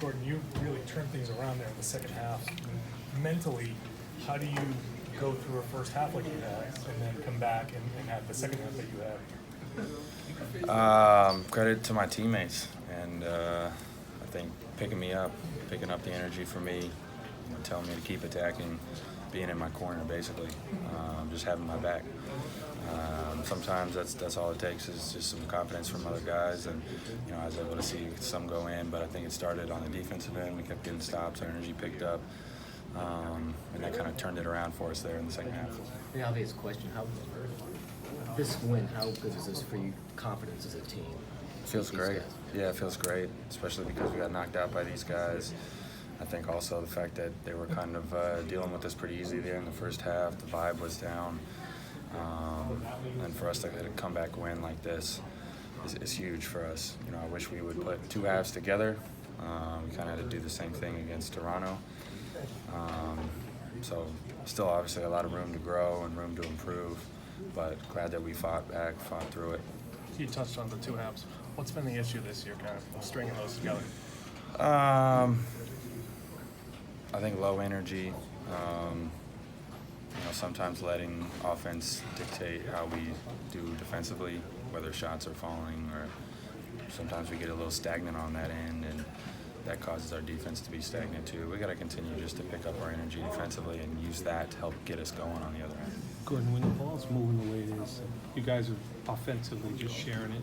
Gordon, you really turned things around there in the second half. Mentally, how do you go through a first half like you had and then come back and have the second half that you had? Credit to my teammates, and I think picking up the energy for me, telling me to keep attacking, being in my corner basically, just having my back. Sometimes that's all it takes is just some confidence from other guys, and I was able to see some go in, but I think it started on the defensive end. We kept getting stops, our energy picked up, and that kind of turned it around for us there in the second half. The obvious question: this win, how good is this for you? Confidence as a team? Feels great. Yeah, it feels great, especially because we got knocked out by these guys. I think also the fact that they were kind of dealing with us pretty easy there in the first half. The vibe was down. And for us to get a comeback win like this is huge for us. I wish we would put two halves together. We kind of had to do the same thing against Toronto. So still obviously a lot of room to grow and room to improve, but glad that we fought back, fought through it. You touched on the two halves. What's been the issue this year, kind of stringing those together? I think low energy, sometimes letting offense dictate how we do defensively, whether shots are falling or sometimes we get a little stagnant on that end, and that causes our defense to be stagnant too. We got to continue just to pick up our energy defensively and use that to help get us going on the other end. Gordon, when the ball's moving the way it is, you guys are offensively just sharing it.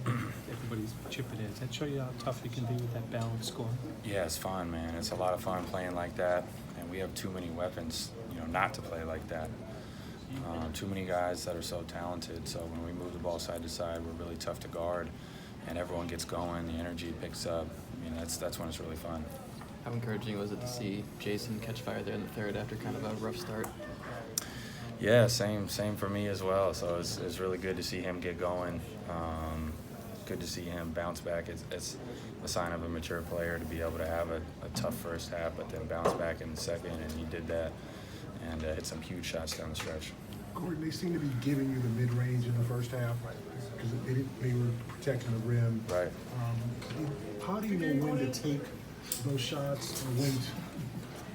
Everybody's chipping in. Does that show you how tough you can be with that balanced score? Yeah, it's fun, man. It's a lot of fun playing like that, and we have too many weapons, not to play like that. Too many guys that are so talented. So when we move the ball side to side, we're really tough to guard, and everyone gets going. The energy picks up. That's when it's really fun. How encouraging was it to see Jason catch fire there in the third after kind of a rough start? Yeah, same for me as well. So it's really good to see him get going. Good to see him bounce back. It's a sign of a mature player to be able to have a tough first half, but then bounce back in the second, and he did that and hit some huge shots down the stretch. Gordon, they seem to be giving you the mid-range in the first half because they were protecting the rim. Right. How do you know when to take those shots, or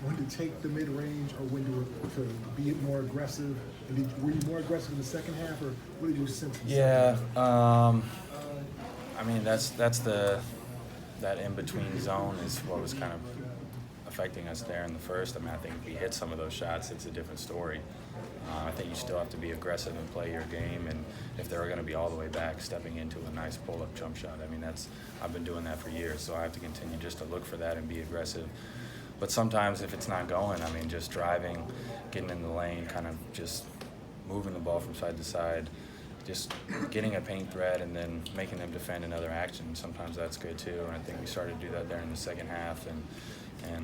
when to take the mid-range, or when to be more aggressive? And were you more aggressive in the second half, or what did you sense in the second half? That's that in-between zone is what was kind of affecting us there in the first. I think if we hit some of those shots, it's a different story. I think you still have to be aggressive and play your game, and if they're going to be all the way back, stepping into a nice pull-up jump shot. I've been doing that for years, so I have to continue just to look for that and be aggressive. But sometimes if it's not going, just driving, getting in the lane, kind of just moving the ball from side to side, just getting a paint threat and then making them defend another action. Sometimes that's good too, and I think we started to do that there in the second half. And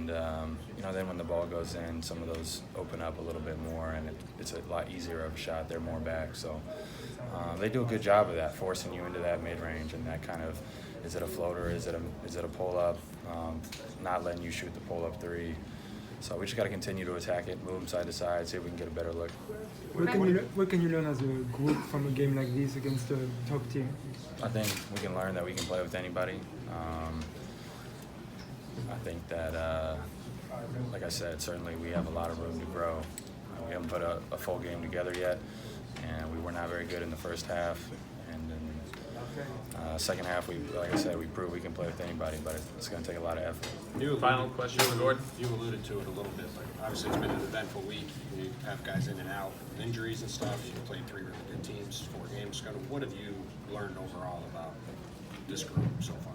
then when the ball goes in, some of those open up a little bit more, and it's a lot easier of a shot. They're more back, so they do a good job of that, forcing you into that mid-range, and that kind of, is it a floater, is it a pull-up, not letting you shoot the pull-up three. So we just got to continue to attack it, move them side to side, see if we can get a better look. What can you learn as a group from a game like this against a top team? I think we can learn that we can play with anybody. I think that, like I said, certainly we have a lot of room to grow. We haven't put a full game together yet, and we were not very good in the first half. And then second half, like I said, we proved we can play with anybody, but it's going to take a lot of effort. Final question for Gordon. You alluded to it a little bit. Obviously, it's been an eventful week. You have guys in and out with injuries and stuff. You played 3 really good teams, 4 games. Kind of, what have you learned overall about this group so far?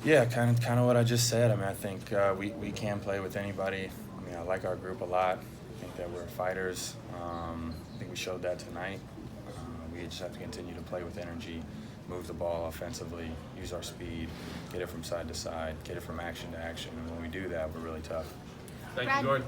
Yeah, kind of what I just said. I think we can play with anybody. I like our group a lot. I think that we're fighters. I think we showed that tonight. We just have to continue to play with energy, move the ball offensively, use our speed, get it from side to side, get it from action to action. And when we do that, we're really tough. Thank you, Gordon.